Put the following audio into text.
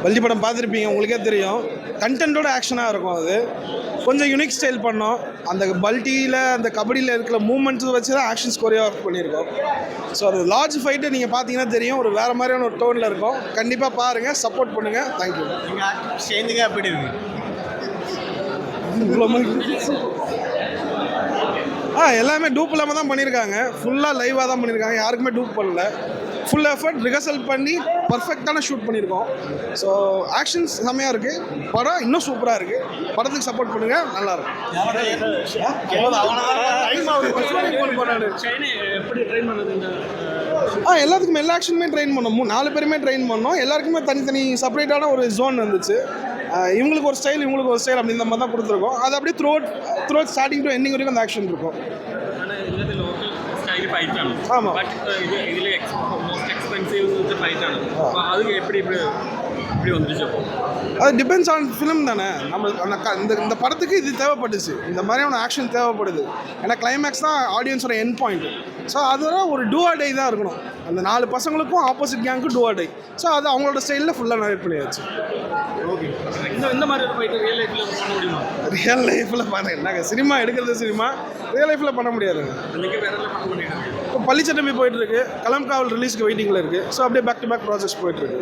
பல்டி படம் பார்த்துருப்பீங்க, உங்களுக்கே தெரியும். கண்டென்ட்டோட ஆக்ஷனாக இருக்கும். அது கொஞ்சம் யூனிக் ஸ்டைல் பண்ணோம். அந்த பல்ட்டியில் அந்த கபடியில் இருக்கிற மூமெண்ட்ஸ் வச்சு தான் ஆக்ஷன்ஸ் கொரியோகிராஃப் பண்ணியிருக்கோம். ஸோ அது லார்ஜ் ஃபைட்டு நீங்கள் பார்த்தீங்கன்னா தெரியும், ஒரு வேறு மாதிரியான ஒரு டோனில் இருக்கும். கண்டிப்பாக பாருங்கள், சப்போர்ட் பண்ணுங்கள். தேங்க்யூ. சேர்ந்துங்க அப்படி இருக்கு எல்லாமே டூப் இல்லாமல் தான் பண்ணியிருக்காங்க. ஃபுல்லாக லைவாக தான் பண்ணியிருக்காங்க. யாருக்குமே டூப் பண்ணல. ஃபுல் எஃபர்ட் ரிஹர்சல் பண்ணி பர்ஃபெக்டான ஷூட் பண்ணியிருக்கோம். ஸோ ஆக்ஷன்ஸ் செம்மையாக இருக்குது. படம் இன்னும் சூப்பராக இருக்குது. படத்துக்கு சப்போர்ட் பண்ணுங்கள், நல்லாயிருக்கும். எல்லாத்துக்குமே எல்லா ஆக்ஷனுமே ட்ரெயின் பண்ணோம். 4 பேருமே ட்ரெயின் பண்ணோம். எல்லாருக்குமே தனித்தனி செப்பரேட்டான ஒரு ஜோன் இருந்துச்சு. இவங்களுக்கு ஒரு ஸ்டைல், இவங்களுக்கு ஒரு ஸ்டைல், அப்படி இந்த மாதிரி தான் கொடுத்துருக்கோம். அது அப்படியே த்ரூ ஸ்டார்டிங் டு எண்டிங் வரைக்கும் அந்த ஆக்ஷன் இருக்கும். ஆமாம், அது டிபெண்ட்ஸ் ஆன் ஃபிலிம் தானே. நம்ம இந்த படத்துக்கு இது தேவைப்பட்டுச்சு, இந்த மாதிரியான ஆக்ஷன் தேவைப்படுது. ஏன்னா கிளைமேக்ஸ் தான் ஆடியன்ஸோட எண்ட் பாயிண்ட். ஸோ அதெல்லாம் ஒரு டூ ஆர் டை தான் இருக்கணும். அந்த 4 பசங்களுக்கும் ஆப்போசிட் கேங்க்கும் டூ ஆர் டை. ஸோ அது அவங்களோட ஸ்டைலில் ஃபுல்லாக நரேட் பண்ணியாச்சு. ஓகே, இந்த மாதிரி ரியல் லைஃப்பில் பண்ண முடியுமா? ரியல் லைஃப்பில் பண்ண என்னங்க, சினிமா எடுக்கிறது சினிமா, ரியல் லைஃப்பில் பண்ண முடியாதுங்க. இப்போ பள்ளிச்சட்டம்பி போயிட்டுருக்கு, களம் காவல் ரிலீஸ்க்கு வெயிட்டிங்கில் இருக்குது. ஸோ அப்படியே பேக் டு பேக் ப்ராசஸ் போயிட்டுருக்கு.